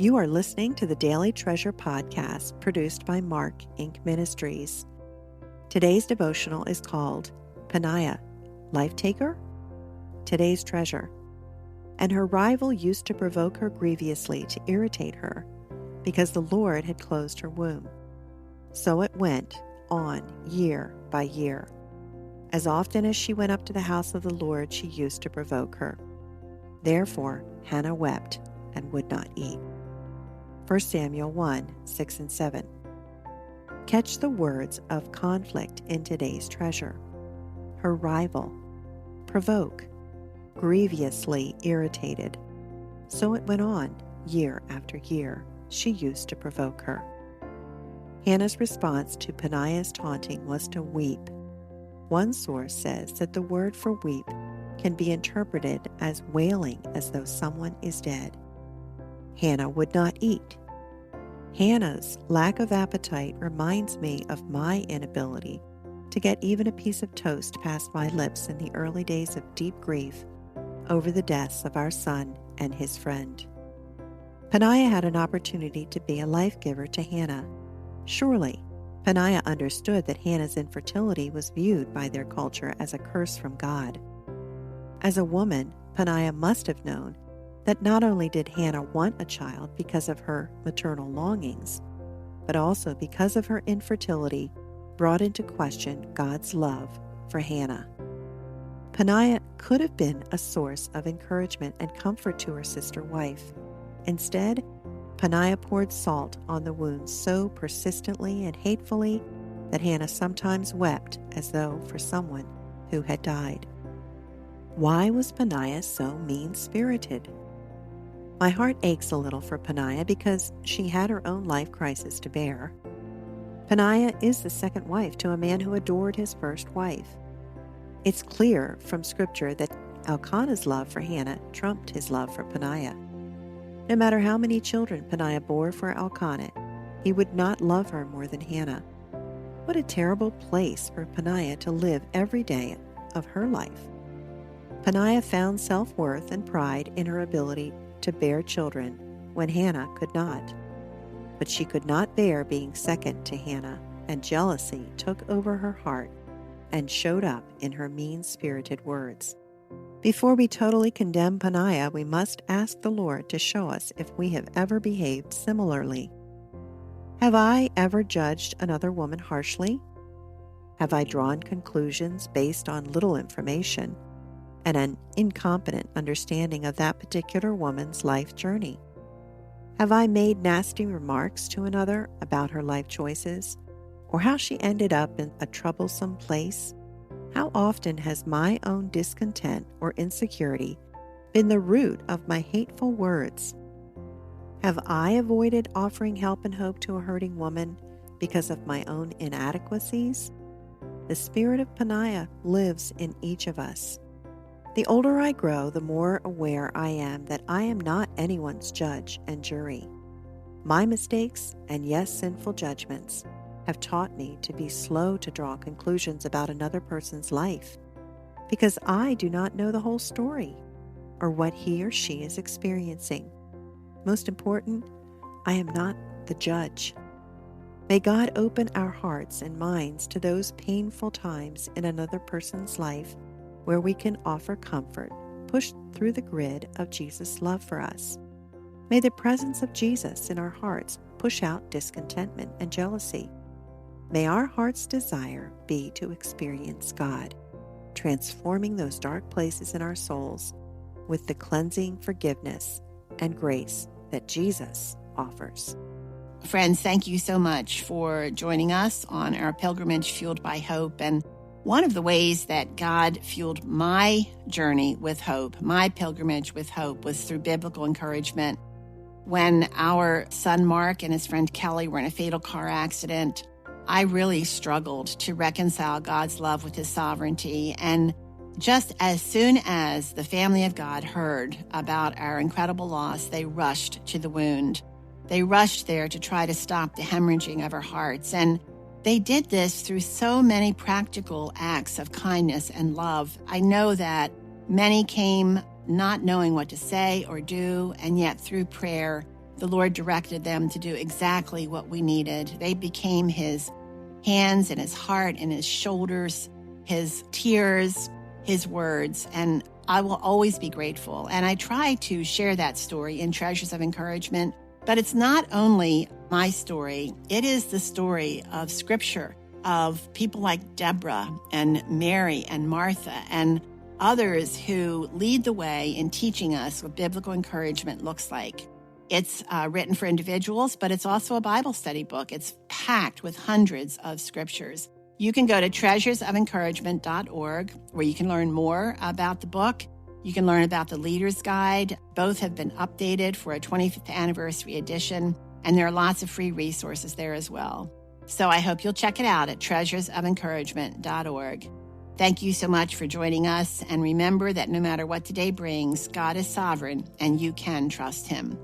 You are listening to the Daily Treasure podcast produced by Mark Inc. Ministries. Today's devotional is called Peninnah, Life Taker? Today's treasure. And her rival used to provoke her grievously to irritate her, because the Lord had closed her womb. So it went on year by year. As often as she went up to the house of the Lord, she used to provoke her. Therefore Hannah wept and would not eat. 1 Samuel 1, 6 and 7. Catch the words of conflict in today's treasure. Her rival, provoke, grievously irritated. So it went on, year after year. She used to provoke her. Hannah's response to Peninnah's taunting was to weep. One source says that the word for weep can be interpreted as wailing as though someone is dead. Hannah would not eat. Hannah's lack of appetite reminds me of my inability to get even a piece of toast past my lips in the early days of deep grief over the deaths of our son and his friend. Peninnah had an opportunity to be a life giver to Hannah. Surely, Peninnah understood that Hannah's infertility was viewed by their culture as a curse from God. As a woman, Peninnah must have known that not only did Hannah want a child because of her maternal longings, but also because of her infertility brought into question God's love for Hannah. Peninnah could have been a source of encouragement and comfort to her sister wife. Instead, Peninnah poured salt on the wounds so persistently and hatefully that Hannah sometimes wept as though for someone who had died. Why was Peninnah so mean-spirited? My heart aches a little for Peninnah because she had her own life crisis to bear. Peninnah is the second wife to a man who adored his first wife. It's clear from Scripture that Elkanah's love for Hannah trumped his love for Peninnah. No matter how many children Peninnah bore for Elkanah, he would not love her more than Hannah. What a terrible place for Peninnah to live every day of her life. Peninnah found self-worth and pride in her ability to bear children when Hannah could not. But she could not bear being second to Hannah, and jealousy took over her heart and showed up in her mean-spirited words. Before we totally condemn Peninnah, we must ask the Lord to show us if we have ever behaved similarly. Have I ever judged another woman harshly? Have I drawn conclusions based on little information and an incompetent understanding of that particular woman's life journey? Have I made nasty remarks to another about her life choices, or how she ended up in a troublesome place? How often has my own discontent or insecurity been the root of my hateful words? Have I avoided offering help and hope to a hurting woman because of my own inadequacies? The spirit of Peninnah lives in each of us. The older I grow, the more aware I am that I am not anyone's judge and jury. My mistakes and yes, sinful judgments have taught me to be slow to draw conclusions about another person's life, because I do not know the whole story or what he or she is experiencing. Most important, I am not the judge. May God open our hearts and minds to those painful times in another person's life where we can offer comfort, pushed through the grid of Jesus' love for us. May the presence of Jesus in our hearts push out discontentment and jealousy. May our heart's desire be to experience God, transforming those dark places in our souls with the cleansing forgiveness and grace that Jesus offers. Friends, thank you so much for joining us on our pilgrimage fueled by hope. And one of the ways that God fueled my journey with hope, my pilgrimage with hope, was through biblical encouragement. When our son Mark and his friend Kelly were in a fatal car accident, I really struggled to reconcile God's love with his sovereignty. And just as soon as the family of God heard about our incredible loss, they rushed to the wound. They rushed there to try to stop the hemorrhaging of our hearts. And they did this through so many practical acts of kindness and love. I know that many came not knowing what to say or do, and yet through prayer, the Lord directed them to do exactly what we needed. They became his hands and his heart and his shoulders, his tears, his words, and I will always be grateful. And I try to share that story in Treasures of Encouragement, but it's not only my story, it is the story of Scripture, of people like Deborah and Mary and Martha and others who lead the way in teaching us what biblical encouragement looks like. It's written for individuals, but it's also a Bible study book. It's packed with hundreds of scriptures. You can go to treasuresoфencouragement.org, where you can learn more about the book. You can learn about the Leader's Guide. Both have been updated for a 25th anniversary edition, and there are lots of free resources there as well. So I hope you'll check it out at treasuresoфencouragement.org. Thank you so much for joining us, and remember that no matter what today brings, God is sovereign, and you can trust him.